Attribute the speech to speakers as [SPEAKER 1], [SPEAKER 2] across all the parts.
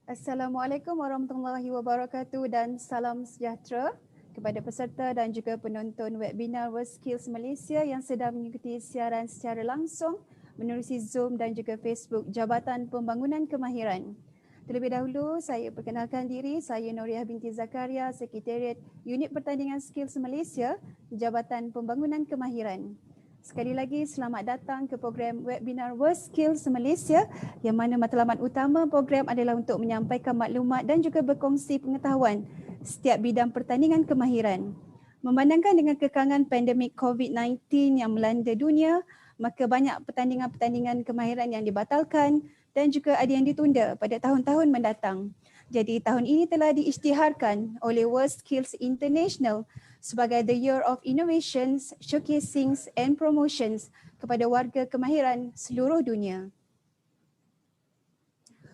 [SPEAKER 1] Assalamualaikum warahmatullahi wabarakatuh dan salam sejahtera kepada peserta dan juga penonton webinar Worldskills Malaysia yang sedang mengikuti siaran secara langsung menerusi Zoom dan juga Facebook Jabatan Pembangunan Kemahiran. Terlebih dahulu, saya perkenalkan diri, saya Nuriah binti Zakaria, Sekretariat Unit Pertandingan Skills Malaysia, Jabatan Pembangunan Kemahiran. Sekali lagi, selamat datang ke program webinar Worldskills Malaysia yang mana matlamat utama program adalah untuk menyampaikan maklumat dan juga berkongsi pengetahuan setiap bidang pertandingan kemahiran. Memandangkan dengan kekangan pandemik COVID-19 yang melanda dunia, maka banyak pertandingan-pertandingan kemahiran yang dibatalkan dan juga ada yang ditunda pada tahun-tahun mendatang. Jadi tahun ini telah diisytiharkan oleh Worldskills International sebagai The Year of Innovations, Showcasing and Promotions kepada warga kemahiran seluruh dunia.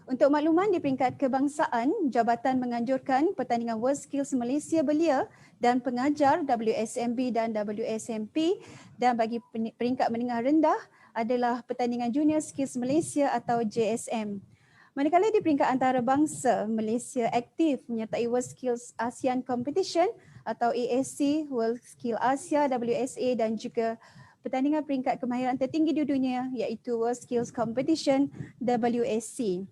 [SPEAKER 1] Untuk makluman di peringkat kebangsaan, Jabatan menganjurkan pertandingan Worldskills Malaysia belia dan pengajar WSMB dan WSMP, dan bagi peringkat menengah rendah adalah pertandingan Junior Skills Malaysia atau JSM. Manakala di peringkat antarabangsa, Malaysia aktif menyertai Worldskills ASEAN Competition atau ASC, Worldskills Asia, WSA dan juga pertandingan peringkat kemahiran tertinggi di dunia iaitu Worldskills Competition, WSC.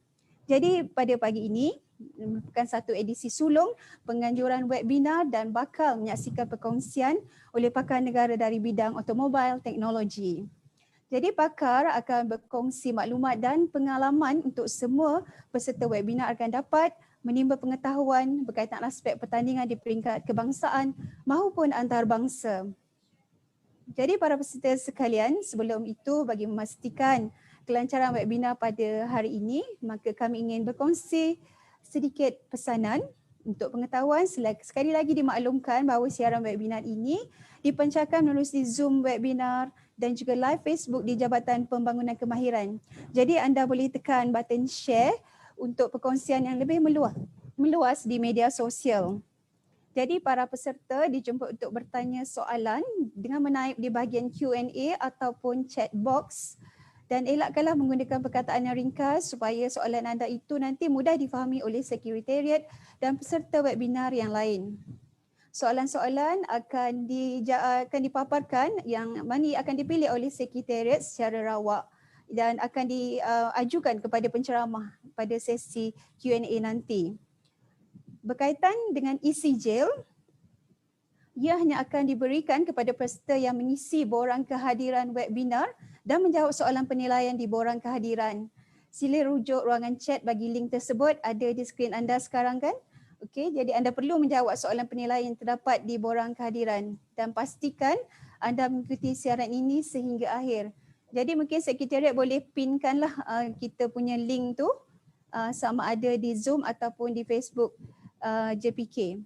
[SPEAKER 1] Jadi pada pagi ini merupakan satu edisi sulung penganjuran webinar dan bakal menyaksikan perkongsian oleh pakar negara dari bidang automobil teknologi. Jadi pakar akan berkongsi maklumat dan pengalaman untuk semua peserta webinar akan dapat menimba pengetahuan berkaitan aspek pertandingan di peringkat kebangsaan maupun antarabangsa. Jadi para peserta sekalian, sebelum itu bagi memastikan kelancaran webinar pada hari ini, maka kami ingin berkongsi sedikit pesanan untuk pengetahuan. Sekali lagi dimaklumkan bahawa siaran webinar ini dipancarkan melalui Zoom webinar dan juga live Facebook di Jabatan Pembangunan Kemahiran. Jadi anda boleh tekan button share untuk perkongsian yang lebih meluas di media sosial. Jadi para peserta dijemput untuk bertanya soalan dengan menaip di bahagian Q&A ataupun chat box, dan elakkanlah menggunakan perkataan yang ringkas supaya soalan anda itu nanti mudah difahami oleh sekretariat dan peserta webinar yang lain. Soalan-soalan akan dipaparkan yang mana akan dipilih oleh sekretariat secara rawak dan akan diajukan kepada penceramah pada sesi Q&A nanti. Berkaitan dengan isi jail, ia hanya akan diberikan kepada peserta yang mengisi borang kehadiran webinar dan menjawab soalan penilaian di borang kehadiran. Sila rujuk ruangan chat bagi link tersebut, ada di skrin anda sekarang kan? Okey, jadi anda perlu menjawab soalan penilaian yang terdapat di borang kehadiran dan pastikan anda mengikuti siaran ini sehingga akhir. Jadi mungkin sekretariat boleh pinkanlah kita punya link tu sama ada di Zoom ataupun di Facebook JPK.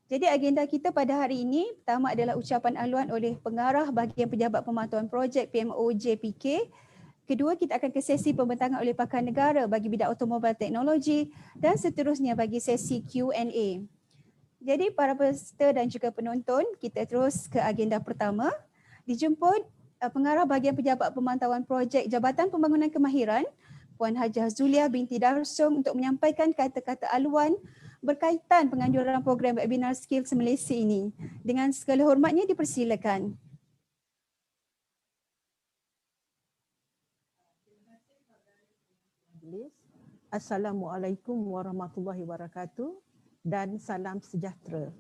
[SPEAKER 1] Jadi agenda kita pada hari ini pertama adalah ucapan aluan oleh pengarah bahagian pejabat pemantauan projek PMO JPK. Kedua, kita akan ke sesi pembentangan oleh pakar negara bagi bidang automobil teknologi dan seterusnya bagi sesi Q&A. Jadi para peserta dan juga penonton, kita terus ke agenda pertama. Dijemput pengarah bahagian pejabat pemantauan projek Jabatan Pembangunan Kemahiran, Puan Hajah Zuliah binti Darsung untuk menyampaikan kata-kata aluan berkaitan penganjuran program webinar Skills Malaysia ini. Dengan segala hormatnya dipersilakan.
[SPEAKER 2] Assalamualaikum warahmatullahi wabarakatuh dan salam sejahtera.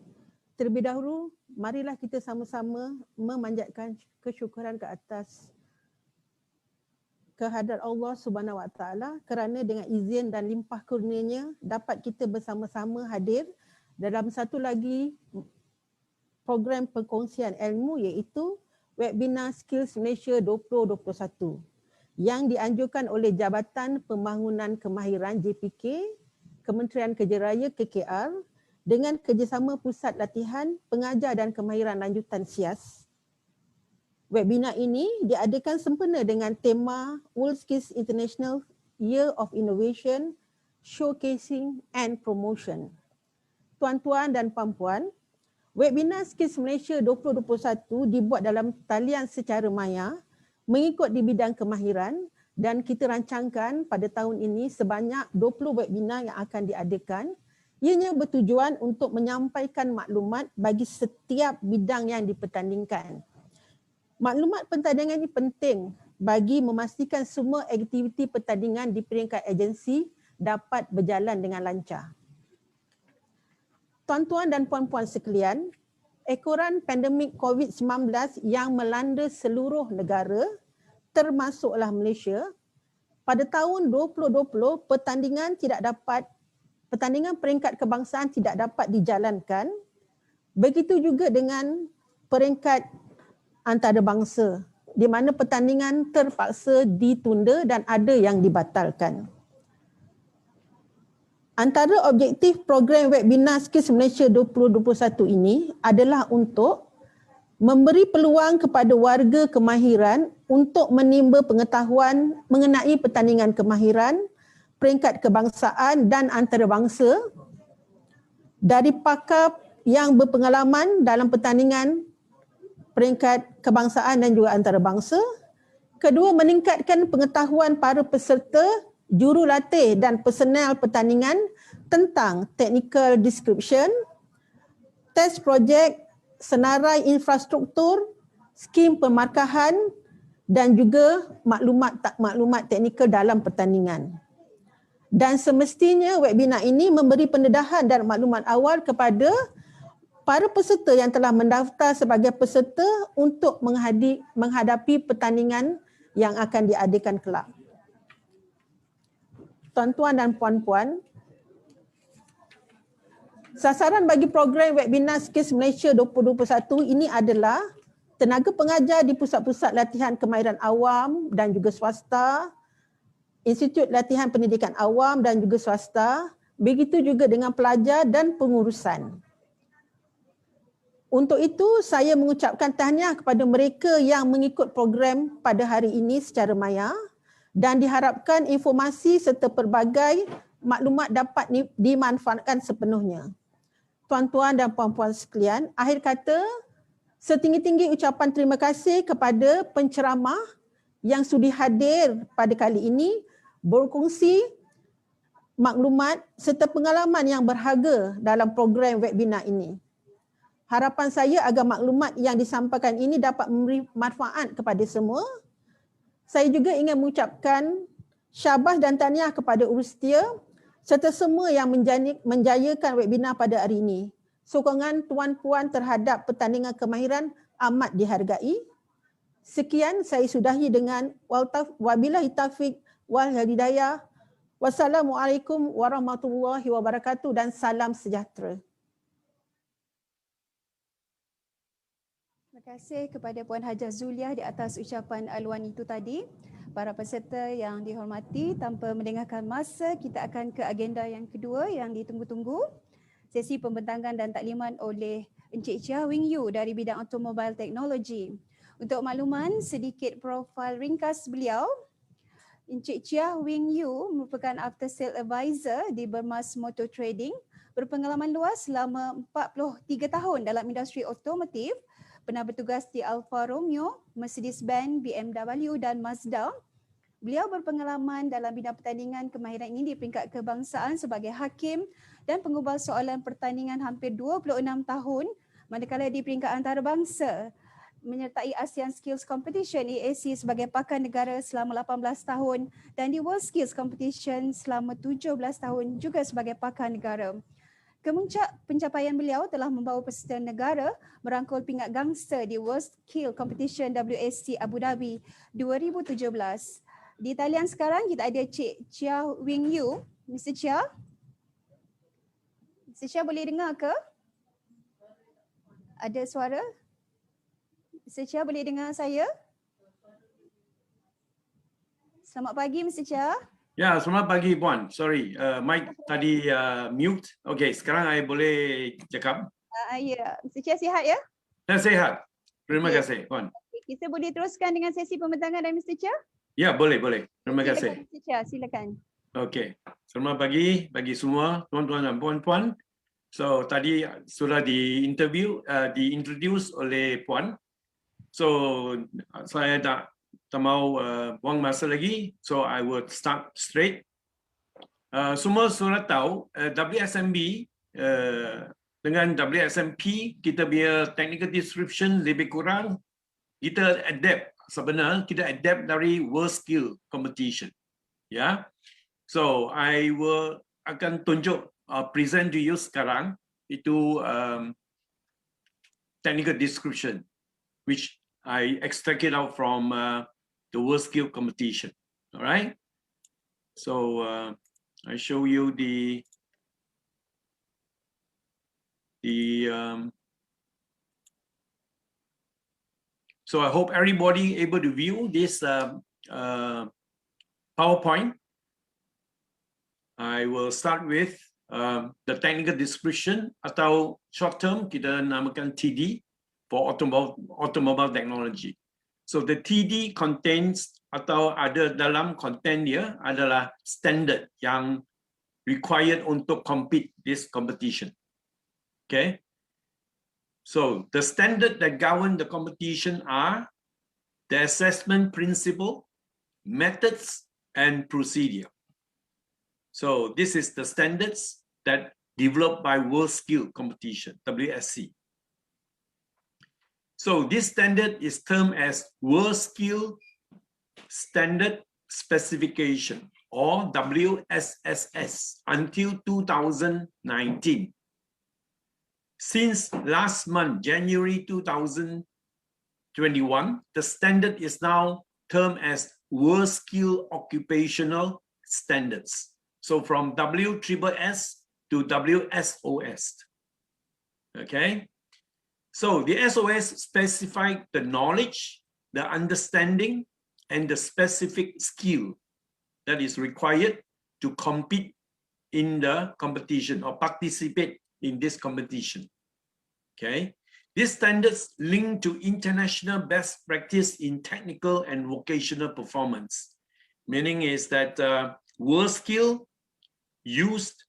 [SPEAKER 2] Terlebih dahulu, marilah kita sama-sama memanjatkan kesyukuran ke atas kehadrat Allah Subhanahu Wa Taala kerana dengan izin dan limpah kurnianya dapat kita bersama-sama hadir dalam satu lagi program perkongsian ilmu iaitu webinar Skills Malaysia 2021 yang dianjurkan oleh Jabatan Pembangunan Kemahiran JPK, Kementerian Kerja Raya KKR dengan kerjasama Pusat Latihan Pengajar dan Kemahiran Lanjutan SIAS. Webinar ini diadakan sempena dengan tema Worldskills International Year of Innovation, Showcasing and Promotion. Tuan-tuan dan puan-puan, webinar Skills Malaysia 2021 dibuat dalam talian secara maya mengikut di bidang kemahiran dan kita rancangkan pada tahun ini sebanyak 20 webinar yang akan diadakan. Ianya bertujuan untuk menyampaikan maklumat bagi setiap bidang yang dipertandingkan. Maklumat pertandingan ini penting bagi memastikan semua aktiviti pertandingan di peringkat agensi dapat berjalan dengan lancar. Tuan-tuan dan puan-puan sekalian, ekoran pandemik COVID-19 yang melanda seluruh negara termasuklah Malaysia, pada tahun 2020 pertandingan peringkat kebangsaan tidak dapat dijalankan. Begitu juga dengan peringkat antarabangsa di mana pertandingan terpaksa ditunda dan ada yang dibatalkan. Antara objektif program webinar SkillsMalaysia 2021 ini adalah untuk memberi peluang kepada warga Kemahiran untuk menimba pengetahuan mengenai pertandingan kemahiran, peringkat kebangsaan dan antarabangsa dari pakar yang berpengalaman dalam pertandingan peringkat kebangsaan dan juga antarabangsa. Kedua, meningkatkan pengetahuan para peserta, jurulatih dan personel pertandingan tentang technical description, test projek, senarai infrastruktur, skim pemarkahan dan juga maklumat teknikal dalam pertandingan. Dan semestinya webinar ini memberi pendedahan dan maklumat awal kepada para peserta yang telah mendaftar sebagai peserta untuk menghadapi pertandingan yang akan diadakan kelak. Tuan-tuan dan puan-puan, sasaran bagi program webinar SkillsMalaysia 2021 ini adalah tenaga pengajar di pusat-pusat latihan kemahiran awam dan juga swasta, Institut Latihan Pendidikan Awam dan juga swasta, begitu juga dengan pelajar dan pengurusan. Untuk itu, saya mengucapkan tahniah kepada mereka yang mengikut program pada hari ini secara maya dan diharapkan informasi serta pelbagai maklumat dapat dimanfaatkan sepenuhnya. Tuan-tuan dan puan-puan sekalian, akhir kata, setinggi-tinggi ucapan terima kasih kepada penceramah yang sudi hadir pada kali ini, berkongsi maklumat serta pengalaman yang berharga dalam program webinar ini. Harapan saya agar maklumat yang disampaikan ini dapat memberi manfaat kepada semua. Saya juga ingin mengucapkan syabas dan tahniah kepada Urustia serta semua yang menjayakan webinar pada hari ini. Sokongan tuan-puan terhadap pertandingan kemahiran amat dihargai. Sekian, saya sudahi dengan wabillahi taufiq wal hidayah. Wassalamualaikum warahmatullahi wabarakatuh dan salam sejahtera.
[SPEAKER 1] Terima kasih kepada Puan Hajah Zuliah di atas ucapan aluan itu tadi. Para peserta yang dihormati, tanpa melengahkan masa, kita akan ke agenda yang kedua yang ditunggu-tunggu. Sesi pembentangan dan takliman oleh Encik Cheah Wing Yu dari bidang automobile teknologi. Untuk makluman, sedikit profil ringkas beliau. Encik Cheah Wing Yu merupakan after sale advisor di Bermas Motor Trading, berpengalaman luas selama 43 tahun dalam industri otomotif. Pernah bertugas di Alfa Romeo, Mercedes-Benz, BMW dan Mazda. Beliau berpengalaman dalam bidang pertandingan kemahiran ini di peringkat kebangsaan sebagai hakim dan pengubal soalan pertandingan hampir 26 tahun, manakala di peringkat antarabangsa menyertai ASEAN Skills Competition EAC sebagai pakar negara selama 18 tahun dan di Worldskills Competition selama 17 tahun juga sebagai pakar negara. Kemuncak pencapaian beliau telah membawa peserta negara merangkul pingat gangster di Worldskills Competition WSC Abu Dhabi 2017. Di talian sekarang kita ada Cik Cheah Wing Yu. Mr. Cheah? Mr. Cheah boleh dengar ke? Ada suara? Mr. Cheah boleh dengar saya? Selamat pagi Mr. Cheah.
[SPEAKER 3] Ya, selamat pagi Puan. Sorry, mic tadi mute. Okey, sekarang saya boleh cakap?
[SPEAKER 1] Ya, Mr. Cheah sihat ya?
[SPEAKER 3] Saya sihat. Terima kasih Puan.
[SPEAKER 1] Kita boleh teruskan dengan sesi pembentangan dari Mr. Cheah?
[SPEAKER 3] Ya, boleh. Terima kasih.
[SPEAKER 1] Mr. Cheah, silakan.
[SPEAKER 3] Okey, selamat pagi bagi semua tuan-tuan dan puan-puan. So, tadi sudah diintroduce oleh Puan. So, saya nak tak mau buang masa lagi, so I will start straight. Semua sudah tahu WSMB dengan WSMP kita punya technical description lebih kurang kita adapt, sebenarnya kita adapt dari Worldskills competition. Ya, so I will akan tunjuk present to you sekarang itu technical description which I extracted out from the Worldskills competition. All right. So I show you the so I hope everybody able to view this PowerPoint. I will start with the technical description atau short term kita namakan TD for automobile technology. So the TD contains atau ada dalam content dia adalah standard yang required untuk compete this competition. Okay. So the standard that govern the competition are the assessment principle, methods, and procedure. So this is the standards that developed by Worldskills competition, WSC. So this standard is termed as Worldskills Standard Specification or WSSS until 2019. Since last month, January 2021, the standard is now termed as Worldskills Occupational Standards. So from WSSS to WSOS. Okay. So the SOS specify the knowledge, the understanding, and the specific skill that is required to compete in the competition or participate in this competition. Okay. These standards link to international best practice in technical and vocational performance. Meaning is that Worldskills used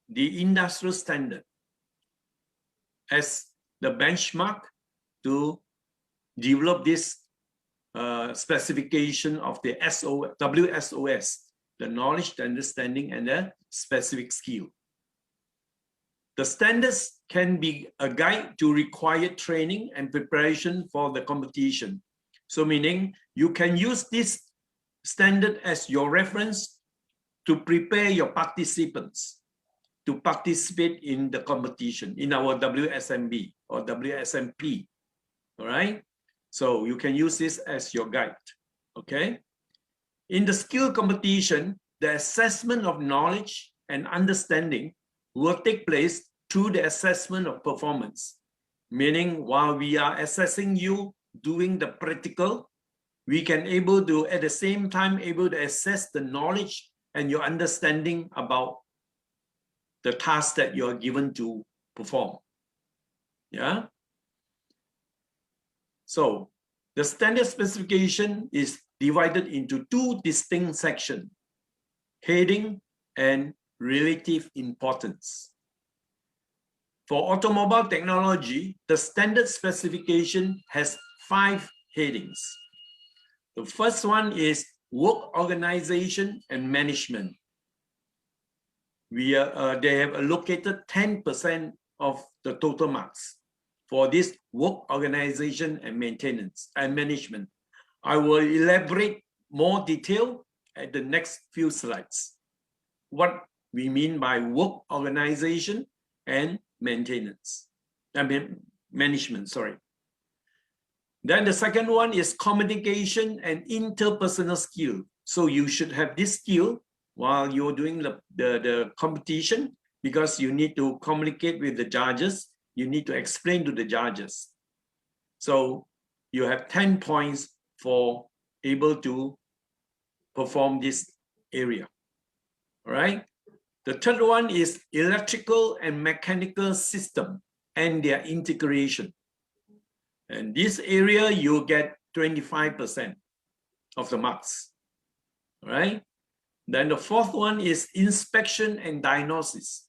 [SPEAKER 3] the industrial standard as the benchmark to develop this specification of the WSOS, the knowledge, the understanding, and the specific skill. The standards can be a guide to required training and preparation for the competition. So meaning you can use this standard as your reference to prepare your participants to participate in the competition in our WSMB or WSMP, all right? So you can use this as your guide, okay? In the skill competition, the assessment of knowledge and understanding will take place through the assessment of performance, meaning while we are assessing you doing the practical, we can able to, at the same time, able to assess the knowledge and your understanding about the task that you are given to perform. Yeah. So the standard specification is divided into two distinct sections, heading and relative importance. For automobile technology, the standard specification has 5 headings. The first one is work organization and management. They have allocated 10% of the total marks for this work organization and maintenance and management. I will elaborate more detail at the next few slides. What we mean by work organization and maintenance, management, sorry. Then the second one is communication and interpersonal skill. So you should have this skill while you're doing the competition, because you need to communicate with the judges, you need to explain to the judges. So you have 10 points for able to perform this area, all right? The third one is electrical and mechanical system and their integration. And this area, you get 25% of the marks, all right? Then the fourth one is inspection and diagnosis.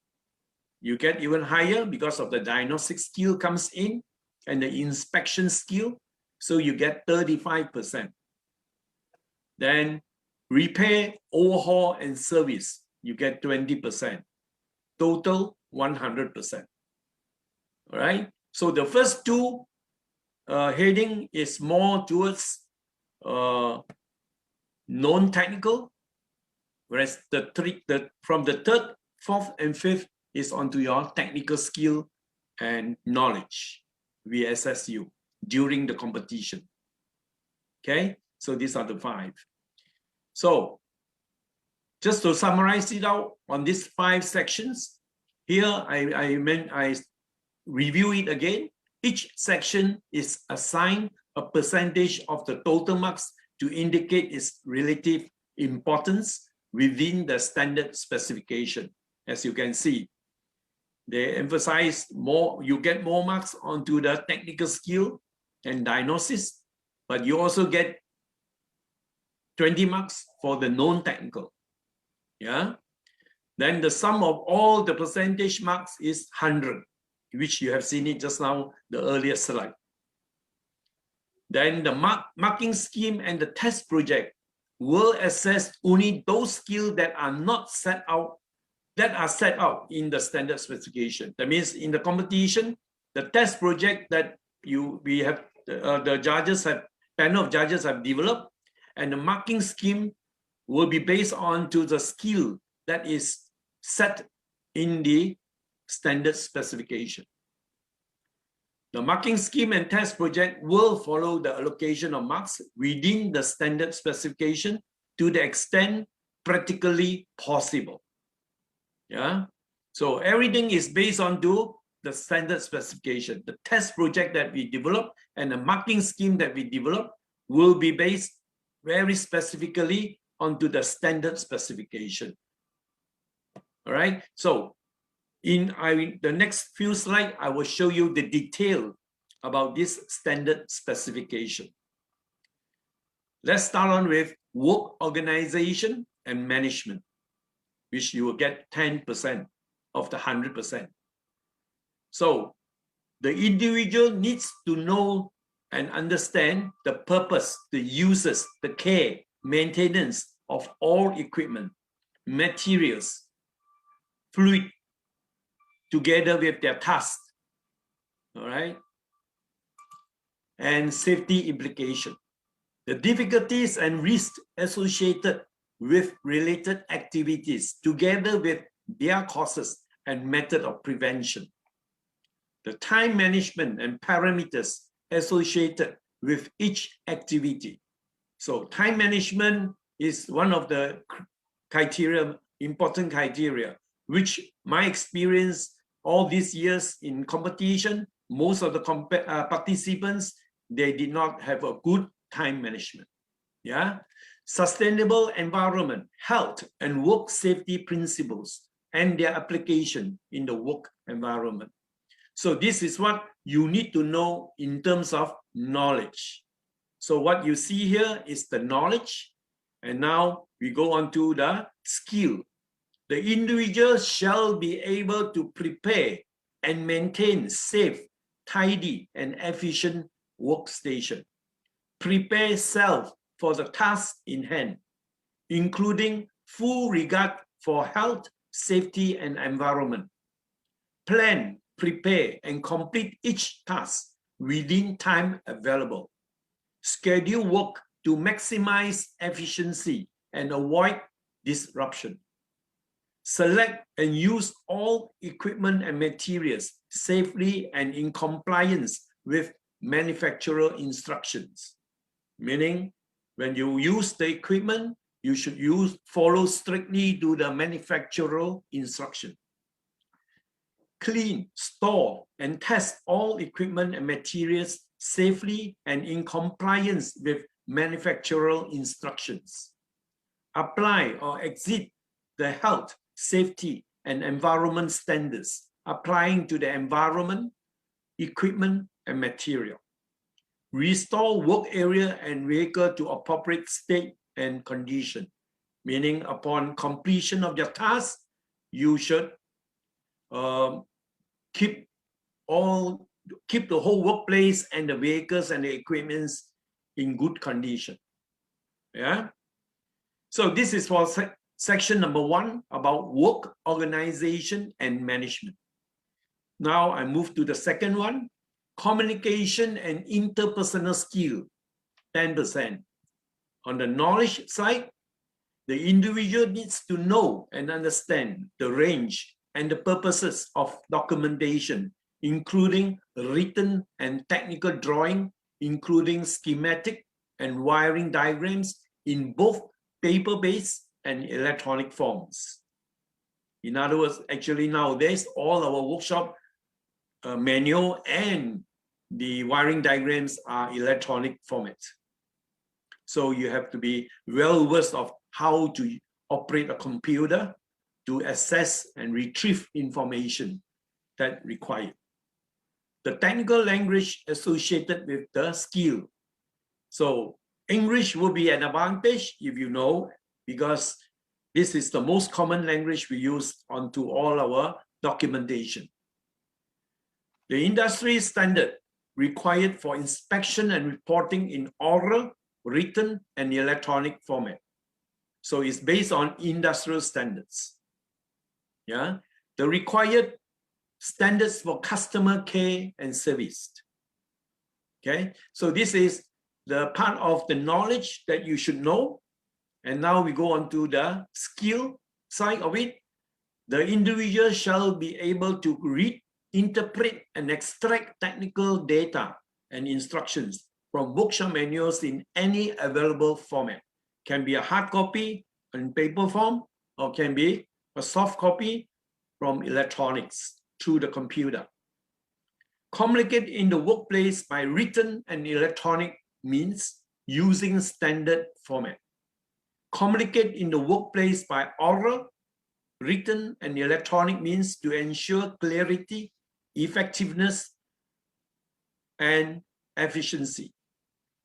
[SPEAKER 3] You get even higher because of the diagnostic skill comes in and the inspection skill. So you get 35%. Then repair, overhaul, and service, you get 20%. Total 100%. All right. So the first two heading is more towards non-technical, whereas from the third, fourth, and fifth is onto your technical skill and knowledge. We assess you during the competition. Okay, so these are the 5. So just to summarize it out on these 5 sections, here I review it again. Each section is assigned a percentage of the total marks to indicate its relative importance within the standard specification. As you can see, they emphasize more, you get more marks onto the technical skill and diagnosis, but you also get 20 marks for the non-technical. Yeah. Then the sum of all the percentage marks is 100, which you have seen it just now, the earlier slide. Then the marking scheme and the test project will assess only those skills that are not set out, that are set out in the standard specification. That means in the competition, the test project that the judges have, panel of judges have developed, and the marking scheme will be based on to the skill that is set in the standard specification. The marking scheme and test project will follow the allocation of marks within the standard specification to the extent practically possible. Yeah, so everything is based on to the standard specification. The test project that we develop and the marking scheme that we develop will be based very specifically onto the standard specification. All right, so in the next few slides, I will show you the detail about this standard specification. Let's start on with work organization and management, which you will get 10% of the 100%. So the individual needs to know and understand the purpose, the uses, the care, maintenance of all equipment, materials, fluid, together with their task, all right? And safety implication. The difficulties and risks associated with related activities, together with their causes and method of prevention. The time management and parameters associated with each activity. So time management is one of the criteria, important criteria, which my experience all these years in competition, most of the participants, they did not have a good time management. Yeah, sustainable environment, health and work safety principles and their application in the work environment. So this is what you need to know in terms of knowledge. So what you see here is the knowledge, and now we go on to the skill. The individual shall be able to prepare and maintain safe, tidy, and efficient workstation. Prepare self for the task in hand, including full regard for health, safety, and environment. Plan, prepare, and complete each task within time available. Schedule work to maximize efficiency and avoid disruption. Select and use all equipment and materials safely and in compliance with manufacturer instructions. Meaning, when you use the equipment, you should follow strictly to the manufacturer instruction. Clean, store, and test all equipment and materials safely and in compliance with manufacturer instructions. Apply or exceed the health, safety, and environment standards applying to the environment, equipment, and material. Restore work area and vehicle to appropriate state and condition, meaning upon completion of your task, you should keep the whole workplace and the vehicles and the equipments in good condition. Yeah. So this is for section number 1 about work organization and management. Now I move to the second one, communication and interpersonal skill, 10%. On the knowledge side, the individual needs to know and understand the range and the purposes of documentation, including written and technical drawing, including schematic and wiring diagrams in both paper-based and electronic forms. In other words, actually nowadays, all our workshop manual and the wiring diagrams are electronic format. So you have to be well versed of how to operate a computer to access and retrieve information that required. The technical language associated with the skill. So English will be an advantage if you know, because this is the most common language we use onto all our documentation. The industry standard required for inspection and reporting in oral, written, and electronic format. So it's based on industrial standards. Yeah, the required standards for customer care and service. Okay, so this is the part of the knowledge that you should know. And now we go on to the skill side of it. The individual shall be able to read, interpret, and extract technical data and instructions from workshop manuals in any available format. Can be a hard copy in paper form, or can be a soft copy from electronics through the computer. Communicate in the workplace by written and electronic means using standard format. Communicate in the workplace by oral, written, and electronic means to ensure clarity, effectiveness, and efficiency.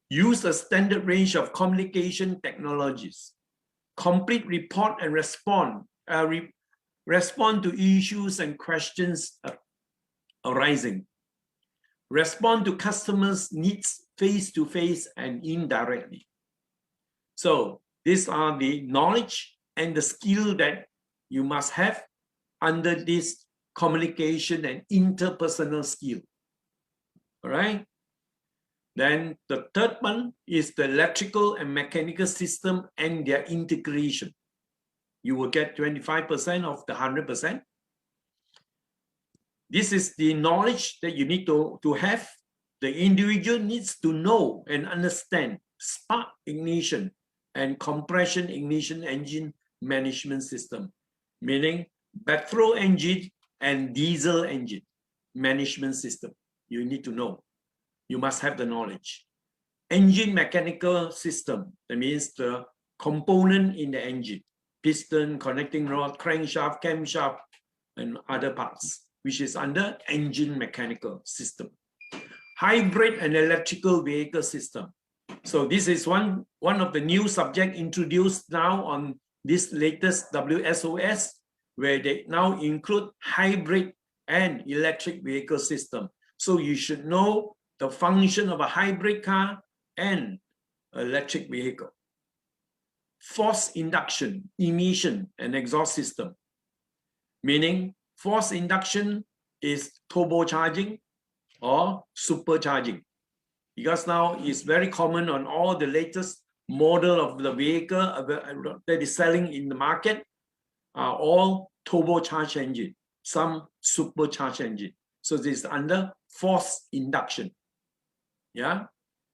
[SPEAKER 3] Use a standard range of communication technologies. Complete report and respond to issues and questions arising. Respond to customers' needs face-to-face and indirectly. So these are the knowledge and the skill that you must have under this communication and interpersonal skill. All right. Then the third one is the electrical and mechanical system and their integration. You will get 25% of the 100%. This is the knowledge that you need to have. The individual needs to know and understand spark ignition and compression ignition engine management system, meaning petrol engine and diesel engine management system. You need to know. You must have the knowledge. Engine mechanical system, that means the component in the engine, piston, connecting rod, crankshaft, camshaft, and other parts, which is under engine mechanical system. Hybrid and electrical vehicle system. So this is one of the new subject introduced now on this latest WSOS, where they now include hybrid and electric vehicle system. So you should know the function of a hybrid car and electric vehicle. Force induction, emission, and exhaust system. Meaning force induction is turbocharging or supercharging. Because now it's very common on all the latest model of the vehicle that is selling in the market are all turbocharged engine, some supercharged engine. So this is under force induction. Yeah.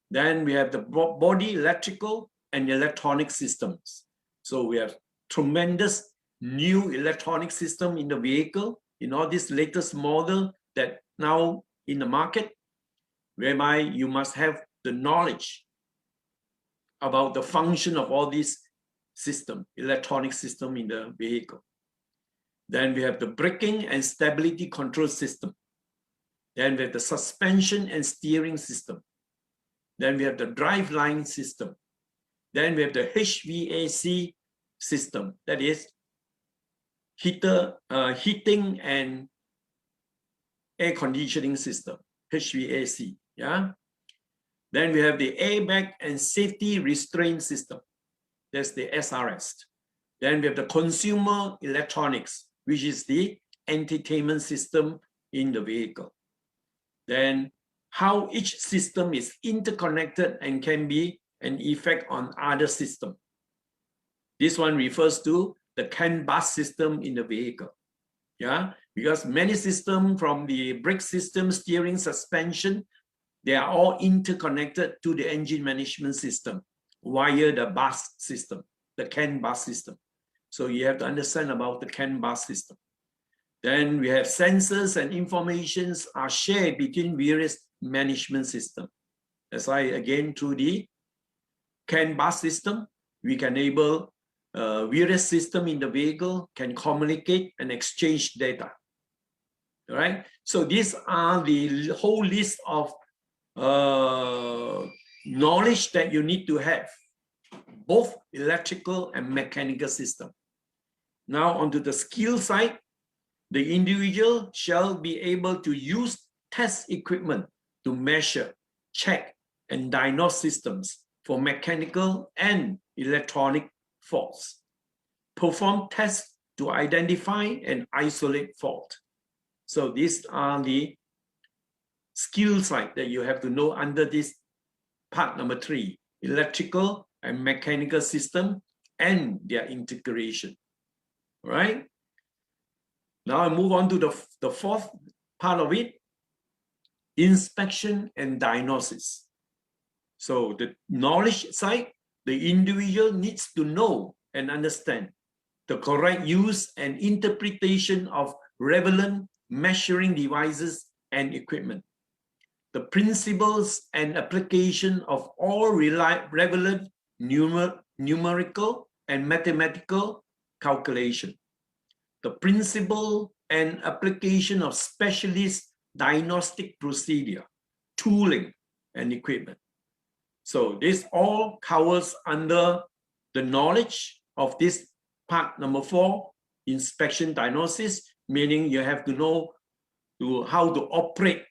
[SPEAKER 3] Then we have the body electrical and electronic systems. So we have tremendous new electronic system in the vehicle, in all this latest model that now in the market, whereby you must have the knowledge about the function of all these system, electronic system in the vehicle. Then we have the braking and stability control system. Then we have the suspension and steering system. Then we have the drive line system. Then we have the HVAC system, that is heating and air conditioning system, HVAC. Yeah. Then we have the airbag and safety restraint system. That's the SRS. Then we have the consumer electronics, which is the entertainment system in the vehicle. Then how each system is interconnected and can be an effect on other systems. This one refers to the CAN bus system in the vehicle. Yeah, because many systems from the brake system, steering, suspension, they are all interconnected to the engine management system via the bus system, the CAN bus system. So you have to understand about the CAN bus system. Then we have sensors and informations are shared between various management systems. That's why, again, through the CAN bus system, we can enable various systems in the vehicle can communicate and exchange data. All right. So these are the whole list of knowledge that you need to have, both electrical and mechanical system. Now onto the skill side, the individual shall be able to use test equipment to measure, check, and diagnose systems for mechanical and electronic faults. Perform tests to identify and isolate fault. So these are the skill side that you have to know under this part number 3, electrical and mechanical system and their integration. All right. Now I move on to the fourth part of it, inspection and diagnosis. So the knowledge side, the individual needs to know and understand the correct use and interpretation of relevant measuring devices and equipment, the principles and application of all relevant numerical and mathematical calculation, the principle and application of specialist diagnostic procedure, tooling, and equipment. So this all covers under the knowledge of this part number 4, inspection diagnosis, meaning you have to know how to operate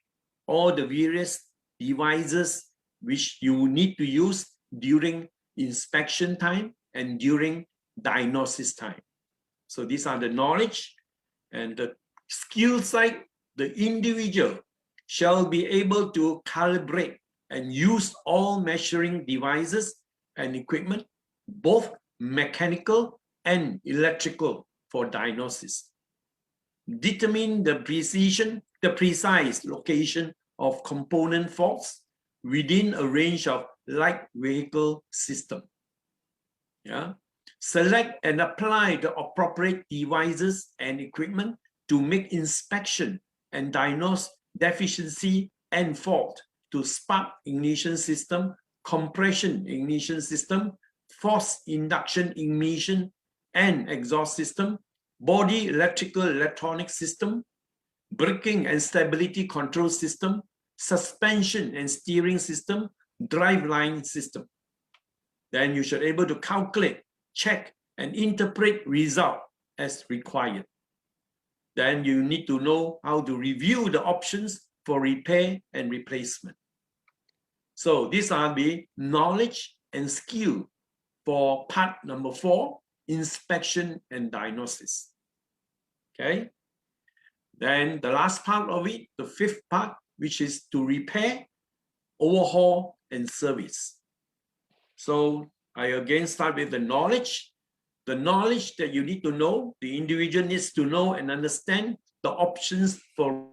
[SPEAKER 3] all the various devices which you need to use during inspection time and during diagnosis time. So these are the knowledge. And the skill side, the individual shall be able to calibrate and use all measuring devices and equipment, both mechanical and electrical, for diagnosis. Determine the precise location of component faults within a range of light vehicle system. Yeah. Select and apply the appropriate devices and equipment to make inspection and diagnose deficiency and fault to spark ignition system, compression ignition system, forced induction ignition and exhaust system, body electrical electronic system, braking and stability control system, suspension and steering system, driveline system. Then you should be able to calculate, check, and interpret result as required. Then you need to know how to review the options for repair and replacement. So these are the knowledge and skill for part number 4, inspection and diagnosis. Okay. Then the last part of it, the 5th part, which is to repair, overhaul, and service. So I again start with the knowledge. The knowledge that you need to know, the individual needs to know and understand the options for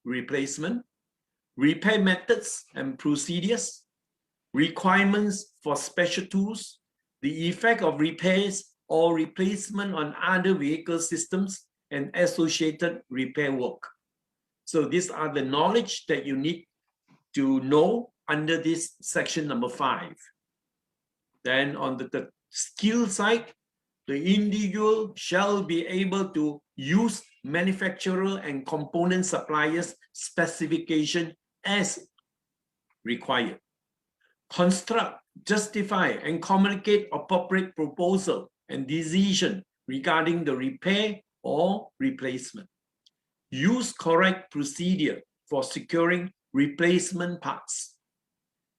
[SPEAKER 3] replacement, repair methods and procedures, requirements for special tools, the effect of repairs or replacement on other vehicle systems, and associated repair work. So these are the knowledge that you need to know under this section number 5. Then on the skill side, the individual shall be able to use manufacturer and component suppliers specification as required. Construct, justify, and communicate appropriate proposal and decision regarding the repair or replacement. Use correct procedure for securing replacement parts.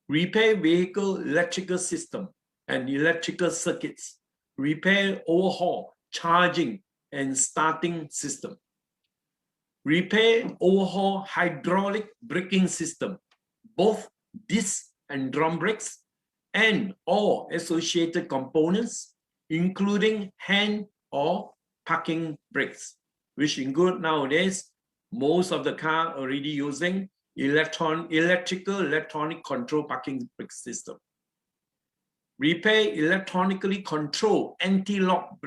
[SPEAKER 3] Repair vehicle electrical system and electrical circuits, repair, overhaul, charging and starting system, repair, overhaul hydraulic braking system, both disc and drum brakes, and all associated components, including hand or parking brakes, which include nowadays, most of the car already using electronic control parking brake system. Repair electronically control anti-lock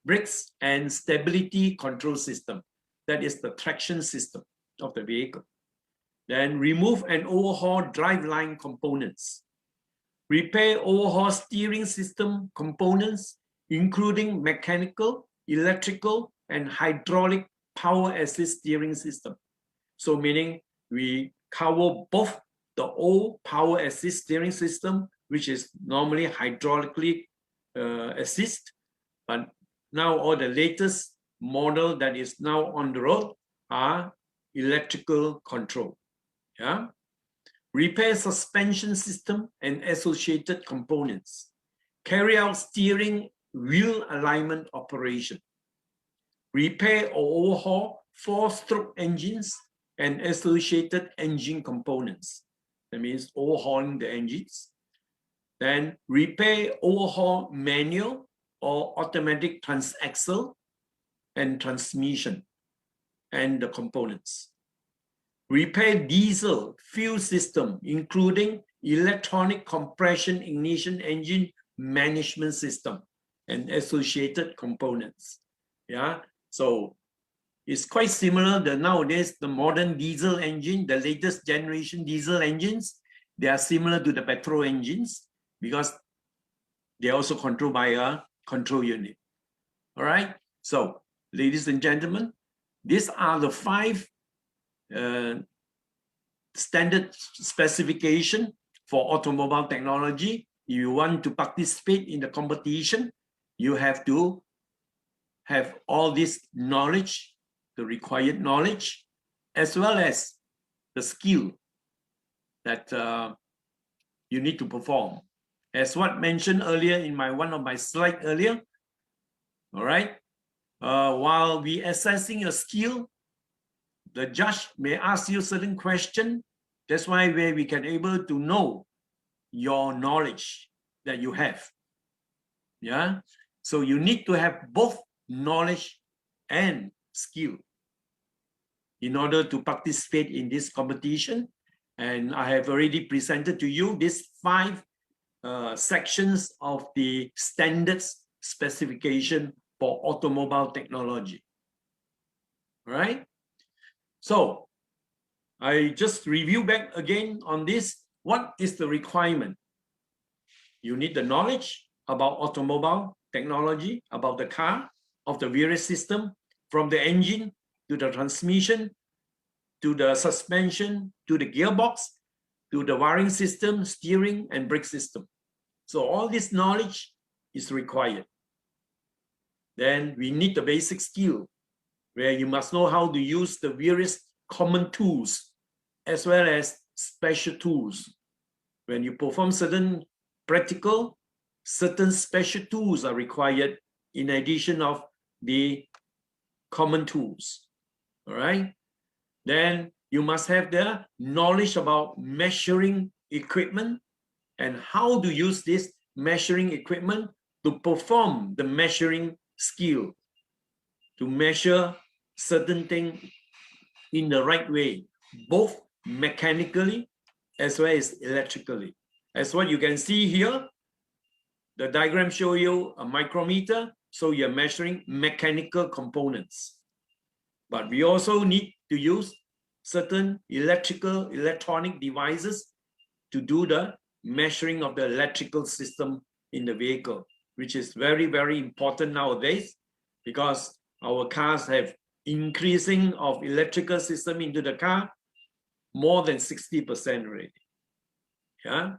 [SPEAKER 3] brakes and stability control system. That is the traction system of the vehicle. Then remove and overhaul driveline components. Repair, overhaul steering system components, including mechanical, electrical, and hydraulic power assist steering system. So meaning we cover both the old power assist steering system, which is normally hydraulically assist, but now all the latest model that is now on the road are electrical control. Yeah. Repair suspension system and associated components. Carry out steering wheel alignment operation. Repair or overhaul 4-stroke engines and associated engine components. That means overhauling the engines. Then repair, overhaul manual or automatic transaxle and transmission and the components. Repair diesel fuel system, including electronic compression ignition engine management system and associated components. Yeah, so it's quite similar. Nowadays, the modern diesel engine, the latest generation diesel engines, they are similar to the petrol engines because they're also controlled by a control unit. All right, so ladies and gentlemen, these are the 5 standard specification for automobile technology. If you want to participate in the competition, you have to have all this knowledge, the required knowledge, as well as the skill that you need to perform. As what mentioned earlier in one of my slides earlier, all right, while we assessing your skill, the judge may ask you certain question. That's why we can able to know your knowledge that you have. Yeah. So you need to have both knowledge and skill in order to participate in this competition. And I have already presented to you these 5 sections of the standards specification for automobile technology. All right. So I just review back again on this. What is the requirement? You need the knowledge about automobile technology, about the car, of the various system, from the engine to the transmission, to the suspension, to the gearbox, to the wiring system, steering and brake system. So all this knowledge is required. Then we need the basic skill, where you must know how to use the various common tools as well as special tools. When you perform certain practical, certain special tools are required in addition of the common tools. All right. Then you must have the knowledge about measuring equipment and how to use this measuring equipment to perform the measuring skill, to measure certain things in the right way, both mechanically as well as electrically. As what you can see here, the diagram show you a micrometer, so you're measuring mechanical components. But we also need to use certain electronic devices to do the measuring of the electrical system in the vehicle, which is very, very important nowadays because our cars have increasing of electrical system into the car more than 60% already. Yeah.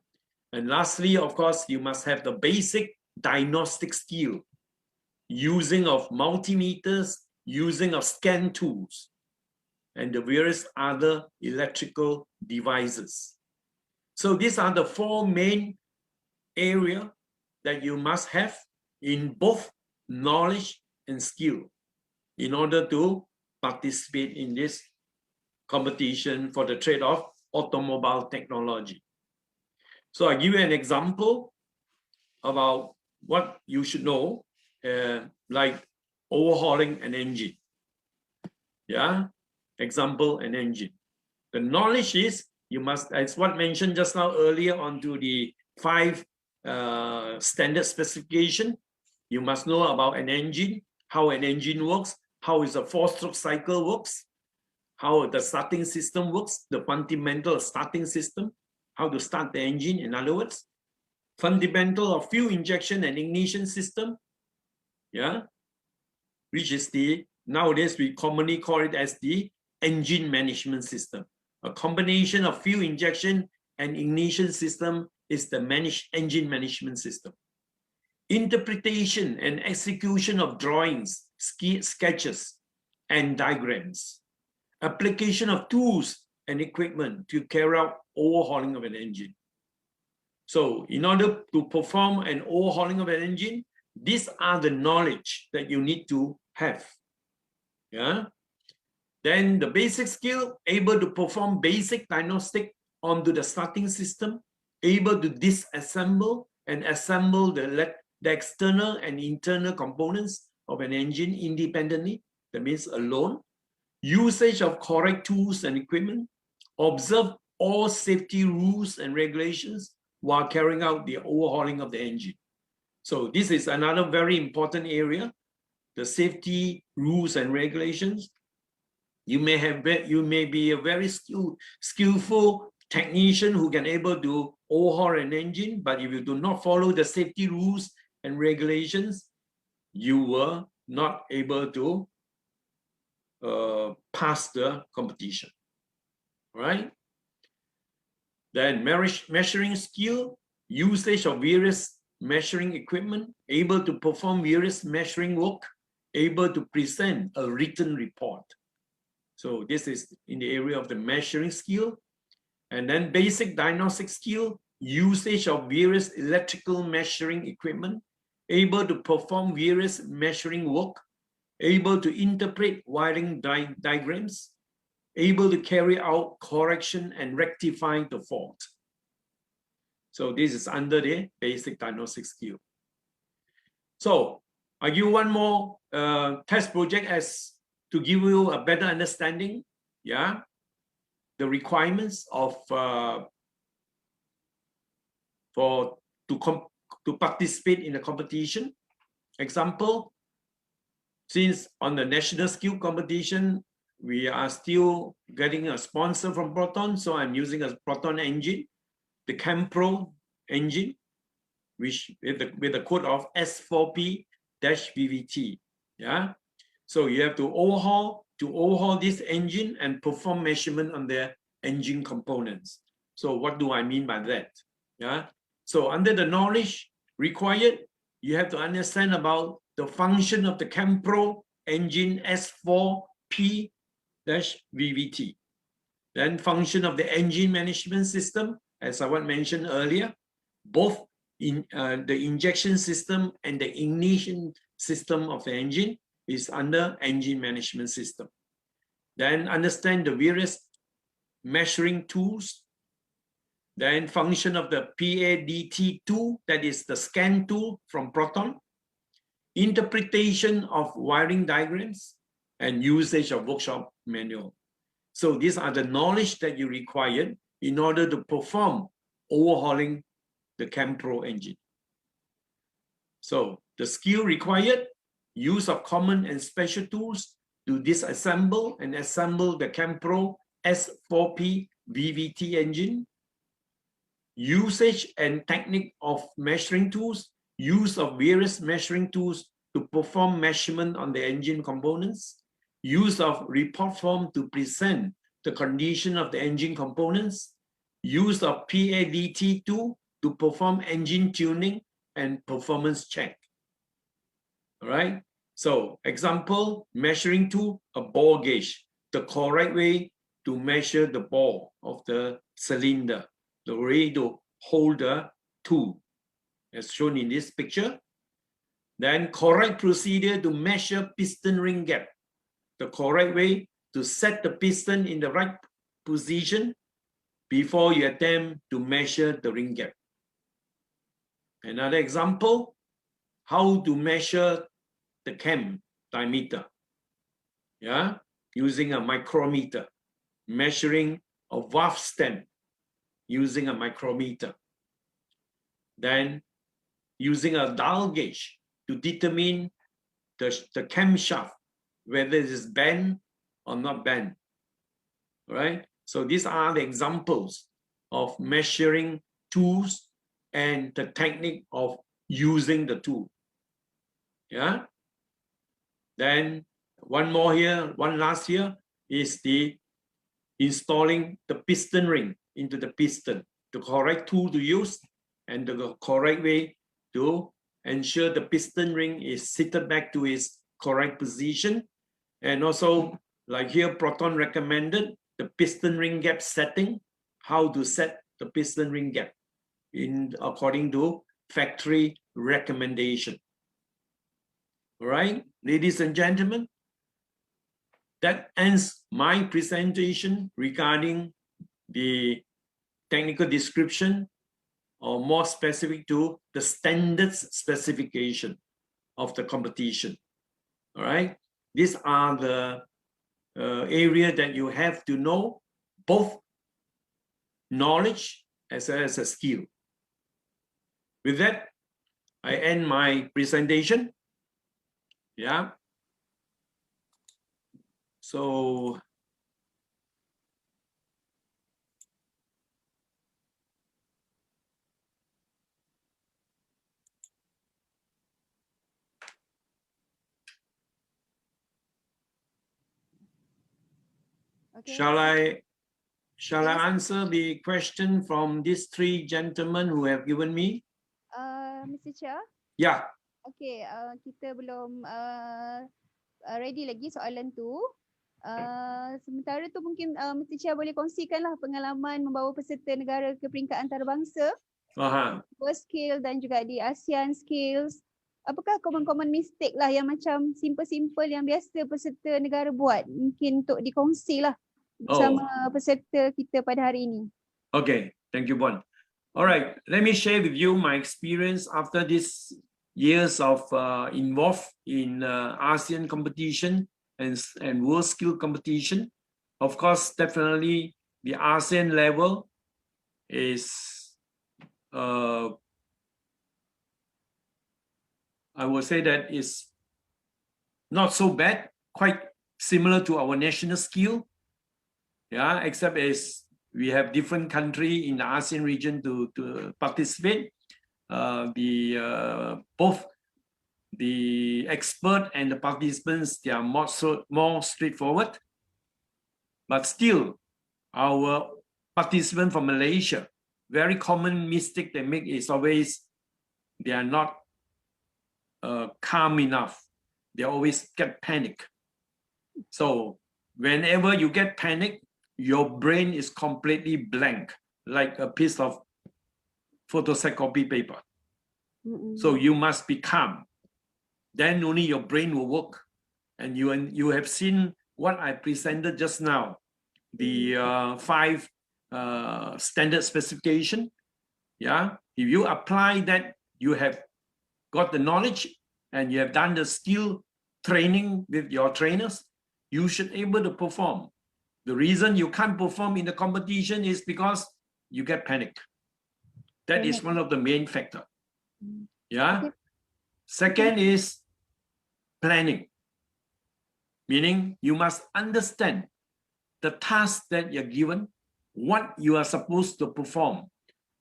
[SPEAKER 3] And lastly, of course, you must have the basic diagnostic skill, using of multimeters, using of scan tools, and the various other electrical devices. So these are the 4 main areas that you must have in both knowledge and skill in order to participate in this competition for the trade of automobile technology. So I give you an example about what you should know, like overhauling an engine. Yeah, example, an engine. The knowledge is you must, as what mentioned just now earlier onto the 5 standard specification, you must know about an engine, how an engine works, how is a 4-stroke cycle works, how the starting system works, the fundamental starting system, how to start the engine, in other words, fundamental of fuel injection and ignition system, yeah, which is the, nowadays we commonly call it as the engine management system. A combination of fuel injection and ignition system is the engine management system. Interpretation and execution of drawings, sketches, and diagrams. Application of tools and equipment to carry out overhauling of an engine. So in order to perform an overhauling of an engine, these are the knowledge that you need to have. Yeah. Then the basic skill, able to perform basic diagnostic onto the starting system, able to disassemble and assemble the external and internal components of an engine independently, that means alone. Usage of correct tools and equipment, observe all safety rules and regulations while carrying out the overhauling of the engine. So this is another very important area, the safety rules and regulations. You may be a very skillful technician who can able to overhaul an engine, but if you do not follow the safety rules and regulations, you were not able to pass the competition, right? Then measuring skill, usage of various measuring equipment, able to perform various measuring work, able to present a written report. So this is in the area of the measuring skill. And then basic diagnostic skill, usage of various electrical measuring equipment, able to perform various measuring work, able to interpret wiring diagrams, able to carry out correction and rectify the fault. So this is under the basic diagnostic skill. So I give one more test project as to give you a better understanding, yeah, the requirements of to participate in the competition. Example, since on the national skill competition, we are still getting a sponsor from Proton, so I'm using a Proton engine, the ChemPro engine, which with the code of S4P-VVT. Yeah, so you have to overhaul this engine and perform measurement on the engine components. So what do I mean by that? Yeah, so under the knowledge required, you have to understand about the function of the ChemPro engine S4P-VVT. Then function of the engine management system, as I mentioned earlier, both in the injection system and the ignition system of the engine is under engine management system. Then understand the various measuring tools. Then function of the PADT tool, that is the scan tool from Proton. Interpretation of wiring diagrams and usage of workshop manual. So these are the knowledge that you require in order to perform overhauling the ChemPro engine. So the skill required, use of common and special tools to disassemble and assemble the ChemPro S4P-VVT engine. Usage and technique of measuring tools, use of various measuring tools to perform measurement on the engine components, use of report form to present the condition of the engine components, use of PADT tool to perform engine tuning and performance check. All right, so example, measuring tool, a bore gauge, the correct way to measure the bore of the cylinder, the way to hold the tool. as shown in this picture. Then correct procedure to measure piston ring gap. The correct way to set the piston in the right position before you attempt to measure the ring gap. Another example, how to measure the cam diameter. Yeah, using a micrometer, measuring a valve stem using a micrometer. Then using a dial gauge to determine the camshaft, whether it is bent or not bent. Right? So these are the examples of measuring tools and the technique of using the tool. Yeah. Then one more here, one last here is the installing the piston ring into the piston, the correct tool to use and the correct way to ensure the piston ring is seated back to its correct position. And also, like here, Proton recommended the piston ring gap setting, how to set the piston ring gap according to factory recommendation. All right, ladies and gentlemen, that ends my presentation regarding the technical description, or more specific to the standards specification of the competition. All right, these are the area that you have to know, both knowledge as well as a skill. With that, I end my presentation. Yeah. So
[SPEAKER 1] Okay.
[SPEAKER 3] shall I
[SPEAKER 1] Yes.
[SPEAKER 3] answer the question from these three gentlemen who have given me?
[SPEAKER 1] Mr. Cheah,
[SPEAKER 3] Yeah.
[SPEAKER 1] okay, kita belum ready lagi soalan tu. Sementara tu mungkin Mr. Cheah boleh kongsikanlah pengalaman membawa peserta negara ke peringkat antarabangsa, Worldskills dan juga di ASEAN Skills. Apakah common mistake lah yang macam simple yang biasa peserta negara buat, mungkin untuk dikongsi lah bersama peserta kita pada hari ini.
[SPEAKER 3] Okay, thank you, Bon. All right, let me share with you my experience after these years of involved in ASEAN competition and Worldskills competition. Of course, definitely the ASEAN level is I would say that is not so bad, quite similar to our national skill. Yeah, except is we have different country in the ASEAN region to participate. Both the expert and the participants, they are more straightforward. But still, our participant from Malaysia, very common mistake they make is always they are not calm enough. They always get panic. So whenever you get panic, your brain is completely blank, like a piece of photocopy paper. So you must be calm. Then only your brain will work. And you have seen what I presented just now, the 5 standard specification. Yeah, if you apply that, you have got the knowledge and you have done the skill training with your trainers, you should be able to perform. The reason you can't perform in the competition is because you get panic. That is one of the main factors. Yeah. Second is planning, meaning you must understand the task that you're given, what you are supposed to perform.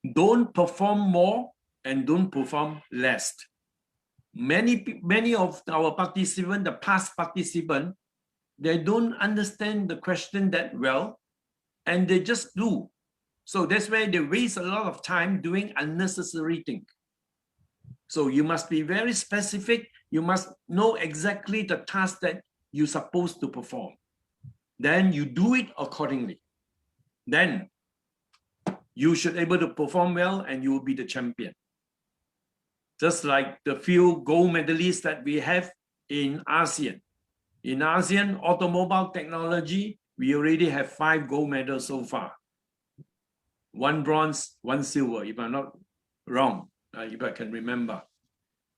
[SPEAKER 3] Don't perform more and don't perform less. Many of our participants, the past participants, they don't understand the question that well, and they just do. So that's why they waste a lot of time doing unnecessary things. So you must be very specific. You must know exactly the task that you're supposed to perform. Then you do it accordingly. Then you should be able to perform well and you will be the champion. just like the few gold medalists that we have in ASEAN. In ASEAN automobile technology, we already have 5 gold medals so far. 1 bronze, 1 silver, if I'm not wrong, if I can remember.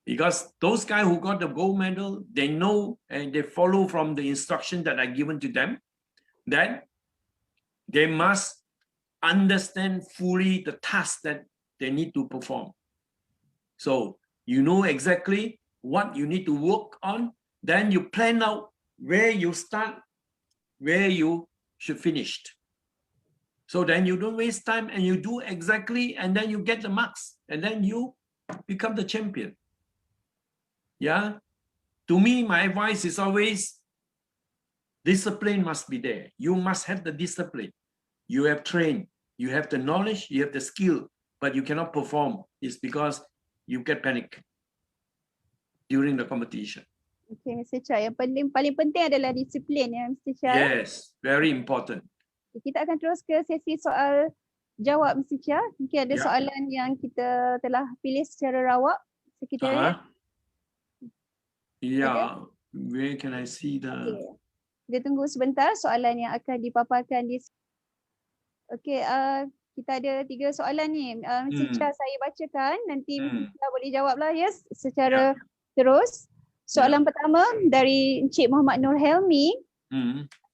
[SPEAKER 3] Because those guys who got the gold medal, they know and they follow from the instruction that are given to them, that they must understand fully the task that they need to perform. So you know exactly what you need to work on, then you plan out where you start, where you should finish. So then you don't waste time and you do exactly, and then you get the marks, and then you become the champion. Yeah. To me, my advice is always discipline must be there. You must have the discipline. You have trained, you have the knowledge, you have the skill, but you cannot perform. It's because you get panic during the competition.
[SPEAKER 1] Okay, Mr. Cheah, yang paling penting adalah disiplin ya, Mr. Cheah.
[SPEAKER 3] Yes, very important.
[SPEAKER 1] Kita akan terus ke sesi soal jawab, Mr. Cheah. Mungkin ada soalan yang kita telah pilih secara rawak. Sekiranya.
[SPEAKER 3] Yeah, where can I see the...
[SPEAKER 1] Okay. Kita tunggu sebentar soalan yang akan dipaparkan di... Okay, kita ada 3 soalan ni. Mr. Cheah, saya bacakan. Nanti Mr. Cheah boleh jawablah secara terus. Soalan pertama dari Encik Muhammad Nur Helmi.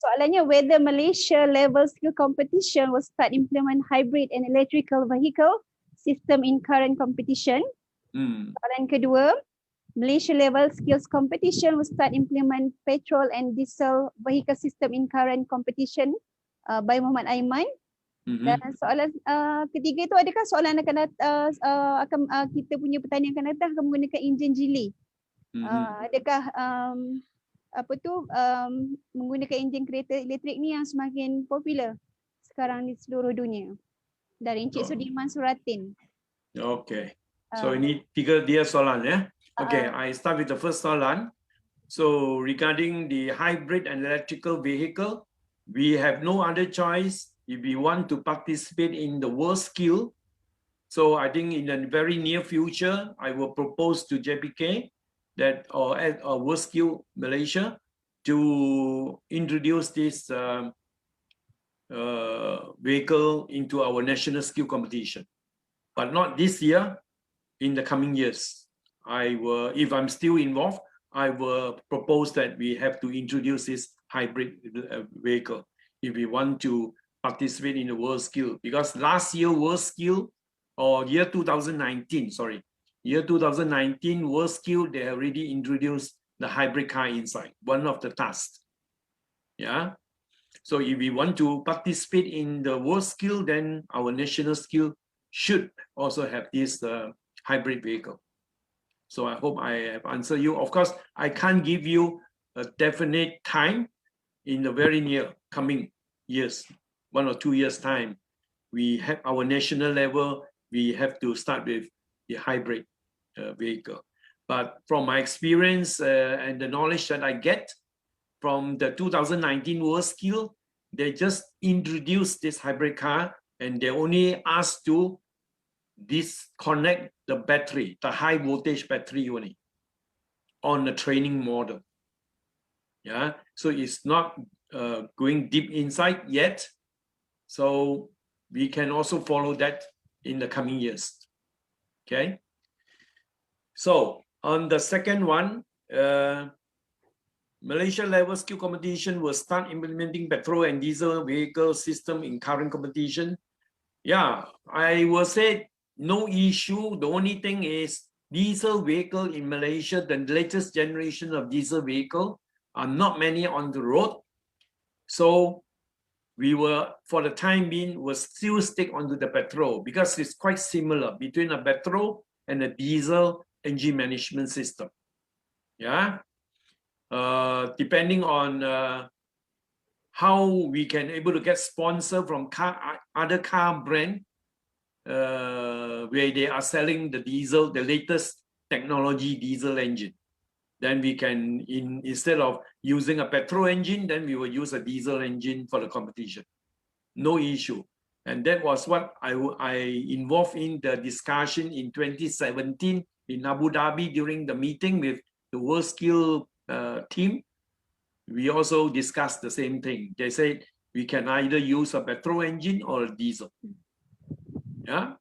[SPEAKER 1] Soalannya, whether Malaysia level skill competition will start implement hybrid and electrical vehicle system in current competition. Soalan kedua, Malaysia level skills competition will start implement petrol and diesel vehicle system in current competition, by Muhammad Aiman. Dan soalan ketiga itu, adakah soalan akan kita punya pertanian akan datang akan menggunakan enjin jili? Adakah menggunakan enjin kereta elektrik ni yang semakin popular sekarang di seluruh dunia? Dari Encik Sudirman Suratin.
[SPEAKER 3] Okay. So ini 3 dia soalan ya. Okay, I start with the first soalan. So regarding the hybrid and electrical vehicle, we have no other choice if we want to participate in the Worldskills. So I think in the very near future, I will propose to JPK that or Worldskills Malaysia to introduce this vehicle into our national skill competition, but not this year. In the coming years, I will, if I'm still involved, I will propose that we have to introduce this hybrid vehicle if we want to participate in the Worldskills. Because last year Worldskills, or year 2019, year 2019 Worldskills, they already introduced the hybrid car inside, one of the tasks. Yeah. So if we want to participate in the Worldskills, then our national skill should also have this hybrid vehicle. So I hope I have answered you. Of course, I can't give you a definite time in the very near coming years, 1 or 2 years time. We have our national level, we have to start with the hybrid vehicle. But from my experience and the knowledge that I get from the 2019 Worldskills, they just introduced this hybrid car and they only asked to disconnect the battery, the high voltage battery only on the training model. Yeah, so it's not going deep inside yet. So we can also follow that in the coming years. Okay. So on the second one, Malaysia level skill competition will start implementing petrol and diesel vehicle system in current competition. Yeah, I will say no issue. The only thing is diesel vehicle in Malaysia, the latest generation of diesel vehicle are not many on the road. So we will, for the time being, will still stick onto the petrol because it's quite similar between a petrol and a diesel engine management system. Yeah. Depending on how we can able to get sponsor from other car brand where they are selling the diesel, the latest technology diesel engine. Then we can, instead of using a petrol engine, then we will use a diesel engine for the competition. No issue. And that was what I involved in the discussion in 2017 in Abu Dhabi during the meeting with the Worldskills team, we also discussed the same thing. They said we can either use a petrol engine or a diesel. Yeah.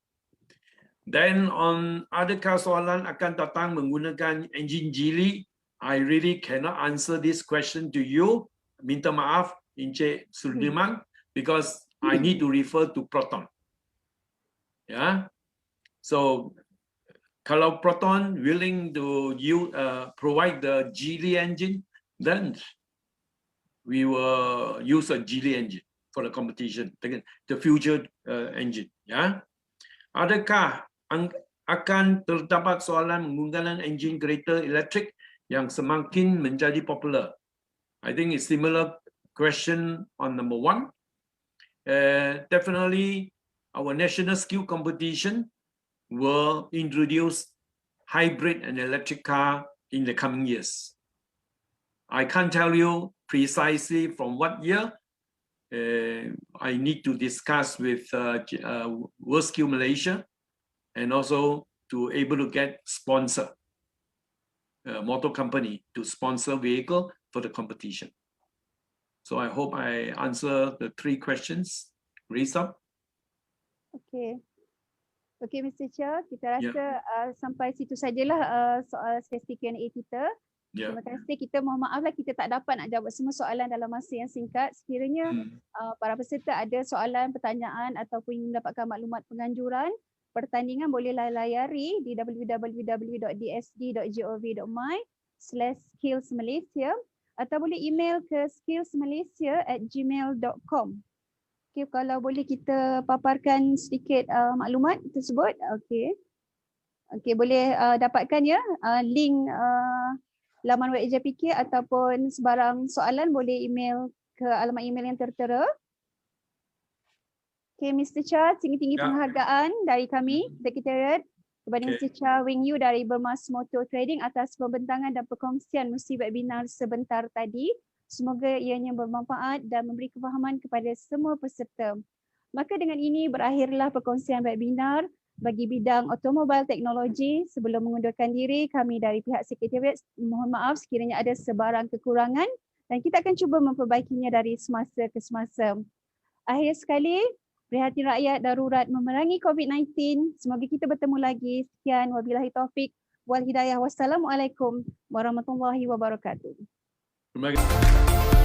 [SPEAKER 3] Then on adakah soalan akan datang menggunakan enjin jili? I really cannot answer this question to you. Minta maaf, Encik Sudirman, because I need to refer to Proton. Yeah. So kalau Proton willing to provide the Geely engine, then we will use a Geely engine for the competition, the future engine. Yeah. Adakah akan terdapat soalan menggunakan enjin kereta elektrik yang semakin menjadi popular? I think it's similar question on number 1. Definitely, our national skill competition will introduce hybrid and electric car in the coming years. I can't tell you precisely from what year. I need to discuss with Worldskills Malaysia, and also to able to get sponsor motor company to sponsor vehicle for the competition. So I hope I answer the 3 questions raised up.
[SPEAKER 1] Okay. Okay, Mr. Cheah, kita rasa sampai situ sajalah soal sesi Q&A kita.
[SPEAKER 3] Yeah.
[SPEAKER 1] Terima kasih. Kita mohon maaflah kita tak dapat nak jawab semua soalan dalam masa yang singkat. Sekiranya para peserta ada soalan, pertanyaan ataupun ingin mendapatkan maklumat penganjuran pertandingan, bolehlah layari di www.dsd.gov.my/skillsmalaysia atau boleh email ke skillsmalaysia@gmail.com. Okay, kalau boleh kita paparkan sedikit maklumat tersebut. Okay. Okay, boleh dapatkan ya link laman web JPK ataupun sebarang soalan boleh email ke alamat email yang tertera. Okay, Mr. Cheah, tinggi-tinggi penghargaan dari kami, Sekretariat, kepada Mr. Cheah Wing Yu dari Bermas Motor Trading atas pembentangan dan perkongsian musi webinar sebentar tadi. Semoga ianya bermanfaat dan memberi kefahaman kepada semua peserta. Maka dengan ini berakhirlah perkongsian webinar bagi bidang automobil teknologi. Sebelum mengundurkan diri, kami dari pihak Sekretariat mohon maaf sekiranya ada sebarang kekurangan dan kita akan cuba memperbaikinya dari semasa ke semasa. Akhir sekali, prihatin rakyat darurat memerangi COVID-19. Semoga kita bertemu lagi. Sekian, wabillahi taufik wal hidayah. Wassalamualaikum warahmatullahi wabarakatuh.
[SPEAKER 3] Terima kasih.